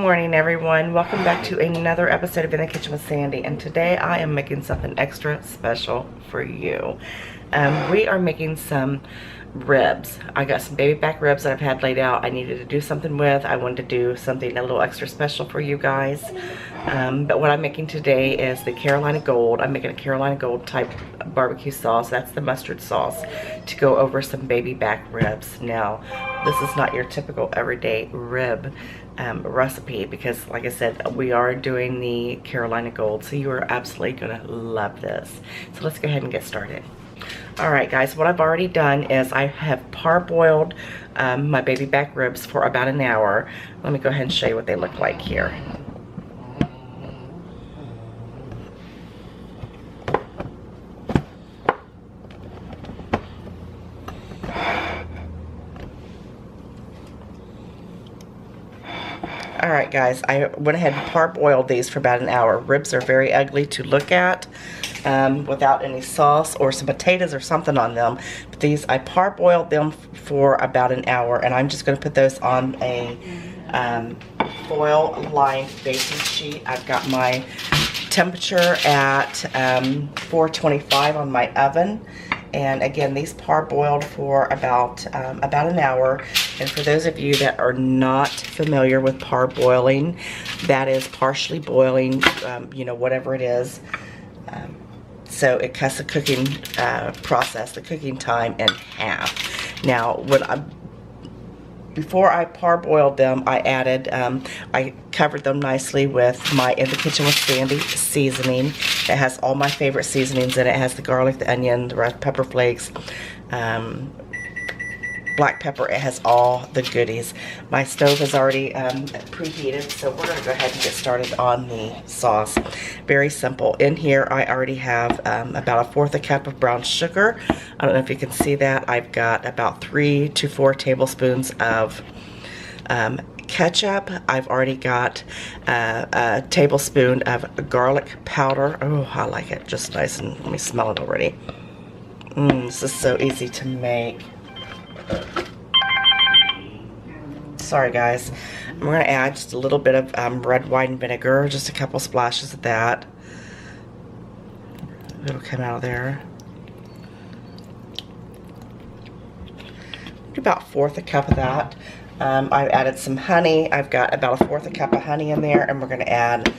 morning, everyone. Welcome back to another episode of In the Kitchen with Sandy, and today I am making something extra special for you. We are making some ribs. I got some baby back ribs that I've had laid out. I needed to do something with. I wanted to do something a little extra special for you guys. But what I'm making today is the Carolina Gold. I'm making a Carolina Gold type barbecue sauce. That's the mustard sauce to go over some baby back ribs. Now, this is not your typical everyday rib recipe because, like I said, we are doing the Carolina Gold, so you are absolutely gonna love this. So let's go ahead and get started. Alright guys, what I've already done is I have parboiled my baby back ribs for about an hour. Let me go ahead and show you what they look like here. Alright guys, I went ahead and parboiled these for about an hour. Ribs are very ugly to look at without any sauce or some potatoes or something on them. But these, I parboiled them for about an hour, and I'm just going to put those on a foil-lined baking sheet. I've got my temperature at 425 on my oven. And again, these parboiled for about an hour. And for those of you that are not familiar with parboiling, that is partially boiling, you know, whatever it is. So it cuts the cooking process, the cooking time, in half. Now, before I parboiled them, I added, I covered them nicely with my In the Kitchen with Sandy seasoning. It has all my favorite seasonings in it. It has the garlic, the onion, the red pepper flakes, black pepper. It has all the goodies. My stove is already preheated, so we're going to go ahead and get started on the sauce. Very simple. In here, I already have about 1/4 cup of brown sugar. I don't know if you can see that. I've got about 3 to 4 tablespoons of ketchup. I've already got a tablespoon of garlic powder. Oh, I like it just nice, and let me smell it already. This is so easy to make. Sorry guys, we're going to add just a little bit of red wine vinegar, just a couple splashes of that. It'll come out of there. About 1/4 cup of that. I've added some honey. I've got about 1/4 cup of honey in there, and we're going to add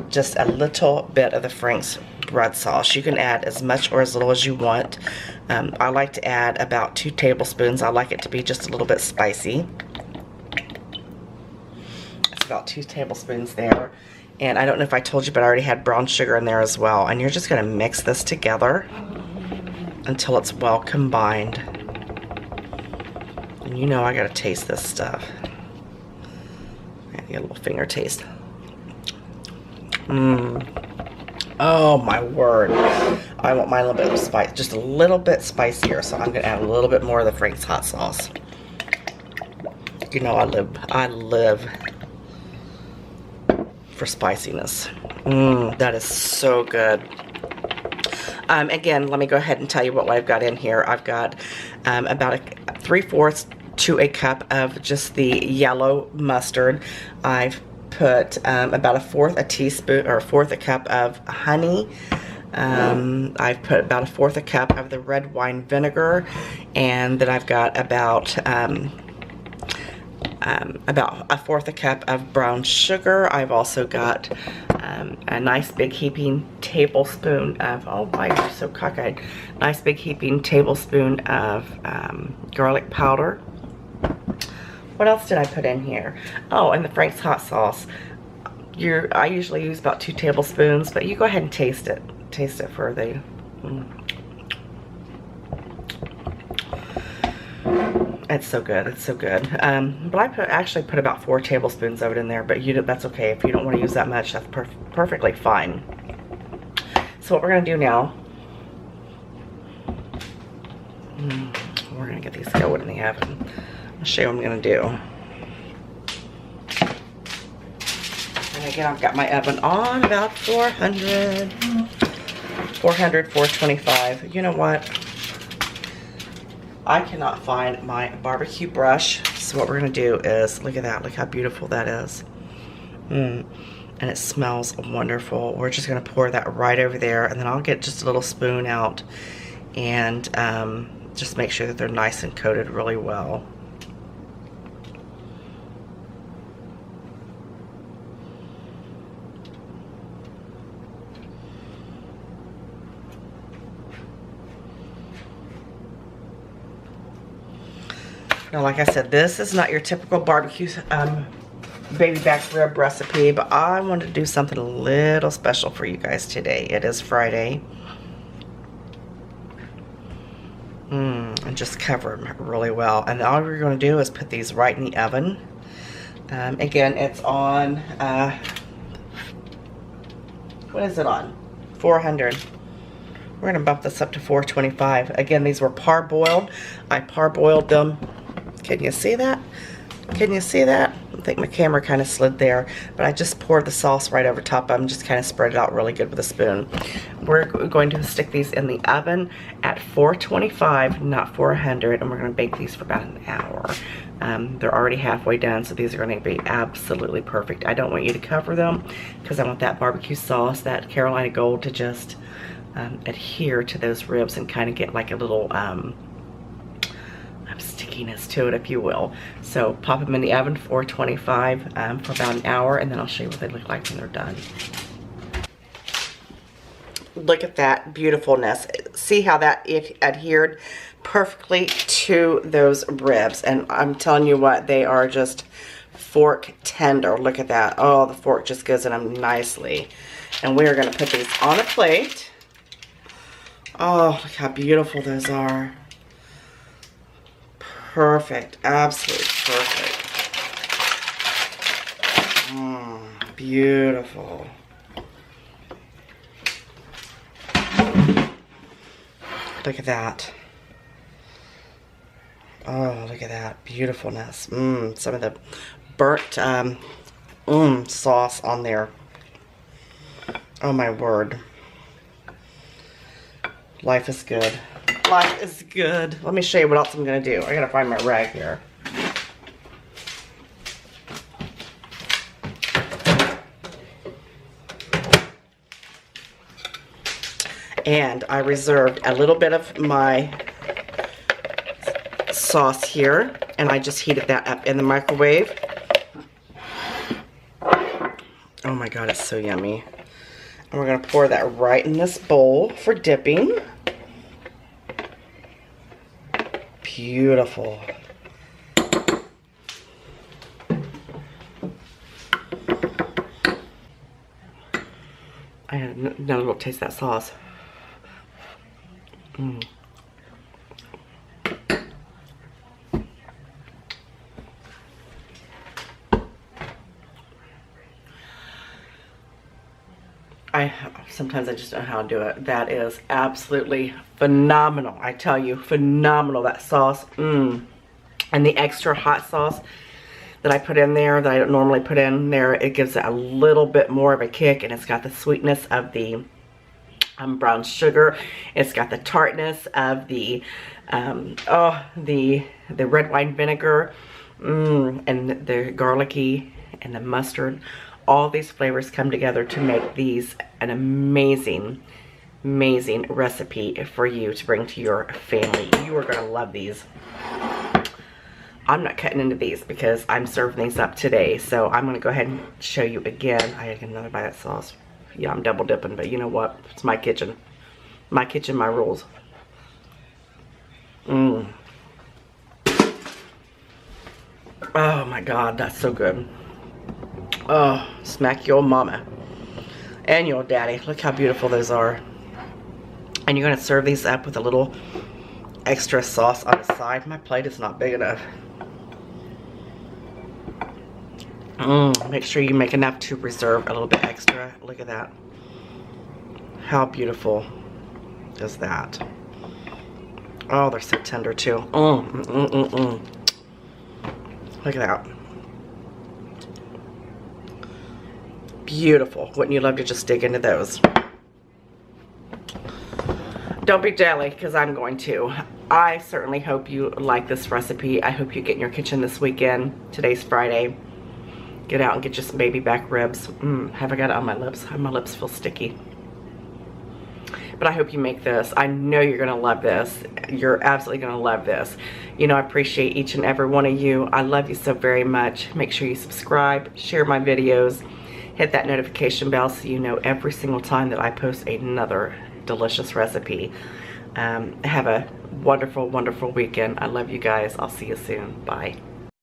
just a little bit of the Frank's red sauce. You can add as much or as little as you want. I like to add about 2 tablespoons. I like it to be just a little bit spicy. It's about 2 tablespoons there. And I don't know if I told you, but I already had brown sugar in there as well. And you're just going to mix this together until it's well combined. And you know I got to taste this stuff. Get a little finger taste. Oh my word. I want mine a little bit of spice, just a little bit spicier, so I'm going to add a little bit more of the Frank's hot sauce. You know I live for spiciness. That is so good. Again, let me go ahead and tell you what I've got in here. I've got about 3/4 to a cup of just the yellow mustard. I've put about 1/4 teaspoon or 1/4 cup of honey. I've put about 1/4 cup of the red wine vinegar, and then I've got about 1/4 cup of brown sugar. I've also got a nice big heaping tablespoon of, oh my, you're so cockeyed, nice big heaping tablespoon of garlic powder. What else did I put in here? Oh, and the Frank's hot sauce. I usually use about 2 tablespoons, but you go ahead and taste it. Taste it for the... It's so good. It's so good. But I actually put about 4 tablespoons of it in there, but that's okay. If you don't want to use that much, that's perfectly fine. So what we're going to do now, we're going to get these going in the oven. I'll show you what I'm going to do. And again, I've got my oven on about 400, 425. You know what? I cannot find my barbecue brush. So what we're going to do is, look at that. Look how beautiful that is. And it smells wonderful. We're just gonna pour that right over there, and then I'll get just a little spoon out and just make sure that they're nice and coated really well. Now, like I said, this is not your typical barbecue baby back rib recipe, but I wanted to do something a little special for you guys today. It is Friday. And just cover them really well. And all we're going to do is put these right in the oven. Again, it's on, what is it on? 400. We're going to bump this up to 425. Again, these were parboiled. I parboiled them. Can you see that? Can you see that? I think my camera kind of slid there, but I just poured the sauce right over top of them, just kind of spread it out really good with a spoon. We're going to stick these in the oven at 425, not 400, and we're going to bake these for about an hour. They're already halfway done, so these are going to be absolutely perfect. I don't want you to cover them because I want that barbecue sauce, that Carolina Gold, to just adhere to those ribs and kind of get like a little stickiness to it, if you will. So pop them in the oven, 425 for about an hour, and then I'll show you what they look like when they're done. Look at that beautifulness. See how that it adhered perfectly to those ribs, and I'm telling you what, they are just fork tender. Look at that. Oh, the fork just goes in them nicely. And we are going to put these on a plate. Oh, look how beautiful those are. Perfect, absolutely perfect. Beautiful. Look at that. Oh, look at that beautifulness. Some of the burnt sauce on there. Oh my word. Life is good. Life is good. Let me show you what else I'm gonna do. I gotta find my rag here. And I reserved a little bit of my sauce here, and I just heated that up in the microwave. Oh my God, it's so yummy. And we're gonna pour that right in this bowl for dipping. Beautiful. I had another little taste of that sauce. Sometimes I just don't know how to do it. That is absolutely phenomenal. I tell you, phenomenal, that sauce. And the extra hot sauce that I put in there, that I don't normally put in there, it gives it a little bit more of a kick, and it's got the sweetness of the brown sugar. It's got the tartness of the red wine vinegar, and the garlicky and the mustard. All these flavors come together to make these an amazing, amazing recipe for you to bring to your family. You are gonna love these. I'm not cutting into these because I'm serving these up today, so I'm gonna go ahead and show you again. I had another bite of that sauce. Yeah, I'm double dipping, but you know what? It's my kitchen. My kitchen, my rules. Oh my God, that's so good. Oh, smack your mama and your daddy. Look how beautiful those are. And you're gonna serve these up with a little extra sauce on the side. My plate is not big enough. Make sure you make enough to reserve a little bit extra. Look at that. How beautiful is that? Oh, they're so tender too. Look at that. Beautiful. Wouldn't you love to just dig into those? Don't be jelly, because I'm going to. I certainly hope you like this recipe. I hope you get in your kitchen this weekend. Today's Friday. get out and get you some baby back ribs. Have I got it on my lips? My lips feel sticky. But I hope you make this. I know you're gonna love this. You're absolutely gonna love this. You know, I appreciate each and every one of you. I love you so very much. Make sure you subscribe, share my videos, hit that notification bell so you know every single time that I post another delicious recipe. Have a wonderful, wonderful weekend. I love you guys. I'll see you soon. Bye.